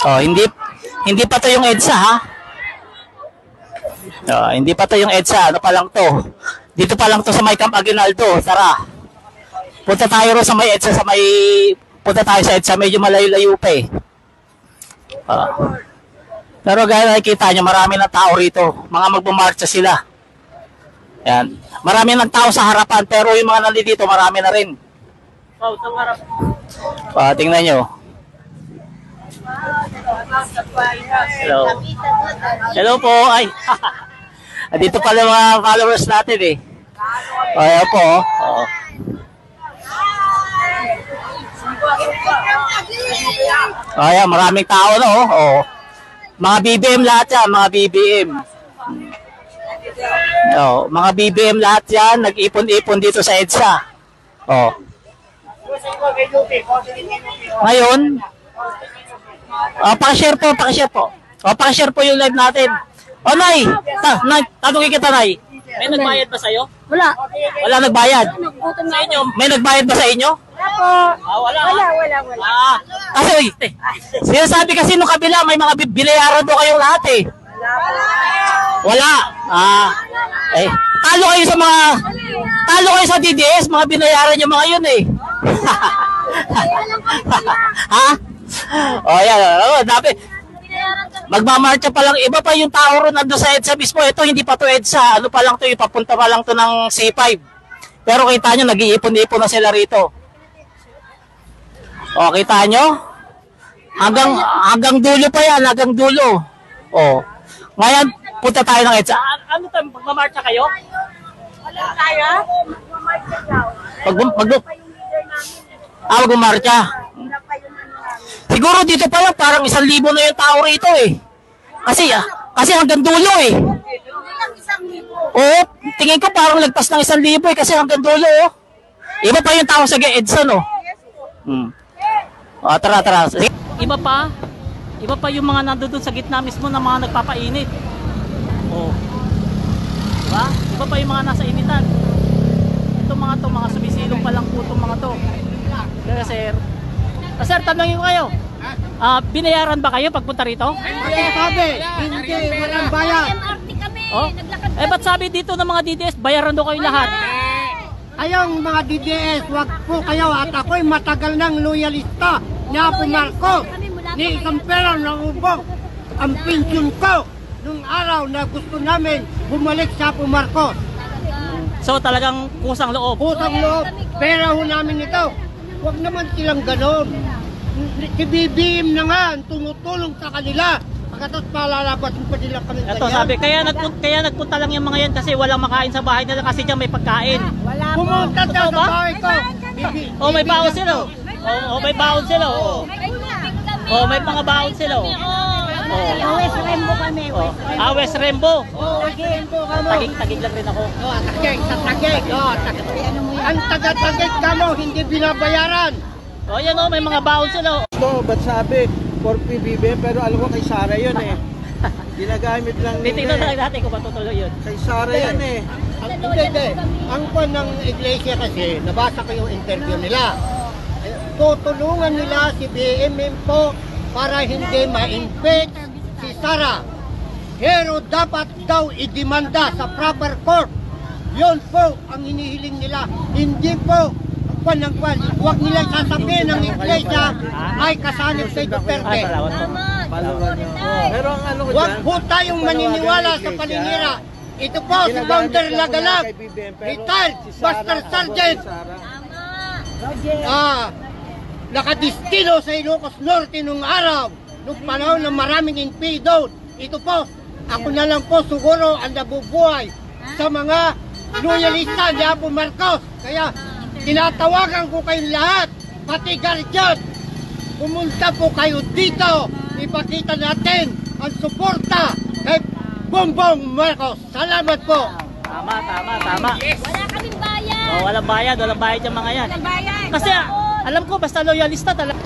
Oh, hindi pa to yung EDSA, ha? Oh, hindi pa to yung EDSA. Ano pa lang to? Dito pa lang to sa may Camp Aguinaldo. Tara. Punta tayo ro sa may EDSA, punta tayo sa EDSA, medyo malayo-layo pa eh. Pero gaya nakikita nyo, marami ng tao rito. Mga magbumarcha sila. Yan. Marami ng tao sa harapan, pero yung mga nandito, marami na rin. Tingnan nyo. Hello. Hello po. Ay. Dito pala mga followers natin eh. Ayan po. Ayan, maraming tao na oh. Mga BBM lahat yan, mga BBM. Oh, mga BBM lahat yan, nag-ipon-ipon dito sa EDSA. Oh. Ngayon, pakishare po. Pakishare po yung live natin. Nay, tanungin kita, Nay. May nagbayad ba sa'yo? Wala. Wala nagbayad? Sa inyo, may nagbayad ba sa inyo? Wala. Wala. Kasi, sinasabi kasi nung kabila, may mga binayaran doon kayong lahat eh. Wala. Talo kayo sa DDS, mga binayaran yung mga yun eh. Ha? Yan. Dapat. Magmamarcha pa lang, iba pa yung tao ron nandun sa EDSA mismo. Ito hindi pa to EDSA, ano pa lang to, ipapunta pa lang to ng C5. Pero kita nyo, nag-iipon-ipon na sila rito. O, kita nyo? Hanggang dulo pa yan, hanggang dulo. O, ngayon, punta tayo ng EDSA. Ano to, magmamarcha kayo? Wala tayo? Magmamarcha. Siguro dito pa lang, parang 1,000 na yung tao rito eh. Kasi hanggang dulo eh. Oo, tingin ko parang lagpas ng 1,000 eh, kasi hanggang dulo oh. Iba pa yung tao sa EDSA no. Tara. Iba pa yung mga nandoon sa gitna mismo na mga nagpapainit. Oh. Diba? Iba pa yung mga nasa initan. Itong mga sumisilong pa lang po itong mga to. Kaya sir. Sir, tanongin ko kayo. Binayaran ba kayo pagpunta rito? Hindi, walang bayad. Oh? Ba't sabi dito ng mga DDS, bayaran daw kayo lahat? Ayong mga DDS, wag po kayo at ako'y matagal ng loyalista ni Apo Marcos. Ni isang pera na ubog ang pensyon ko nung araw na gusto namin bumalik sa Apo Marcos. So talagang kusang loob? Kusang loob. Pera ho namin ito. Huwag naman silang ganon. Si BBM na nga ang tumutulong sa kanila. Pagkatapos palalabasin pa nila kami. Ito sabi, kaya nagpunta lang yung mga yan kasi walang makain sa bahay nila kasi diyan may pagkain. Pumunta sa bahay ko. May baon sila. May baon sila. May mga baon sila. West Rembo kami. West Rembo. West Rembo kami. Tagig lang rin ako. Tagig. Ang taga-tagig kamo, hindi binabayaran. Yan may mga baon sila. Ba't sabi, for PBB, pero alam ko kay Sara yun eh. Ginagamit lang nila. Titignan na lang natin kung patutuloy yun. Kay Sara yan eh. Hindi. Ang pan ng iglesia kasi, nabasa ko yung interview nila. Tutulungan nila si BMM po para hindi ma-infect si Sara. Pero dapat daw idemanda sa proper court. Yun po ang hinihiling nila. Hindi po huwag nilang sasabihin ng iglesia ay kasanib kay Duterte. Pero ang ano ko Huwag dyan, po tayong maniniwala sa paninira. Ito po si Founder Lagalag, retired Master Sergeant. Nakadistino sa Ilocos Norte nung araw, nung panahon na maraming NP doon. Ito po, ako na lang po siguro ang nabubuhay sa mga loyalista ni Apo Marcos. Kaya tinatawagan ko kayong lahat, pati guardian, pumunta po kayo dito, ipakita natin ang suporta kay Bongbong Marcos. Salamat po. Tama. Yes. Wala kaming bayad. Walang bayad yung mga yan. Walang bayad. Kasi alam ko basta loyalista talaga.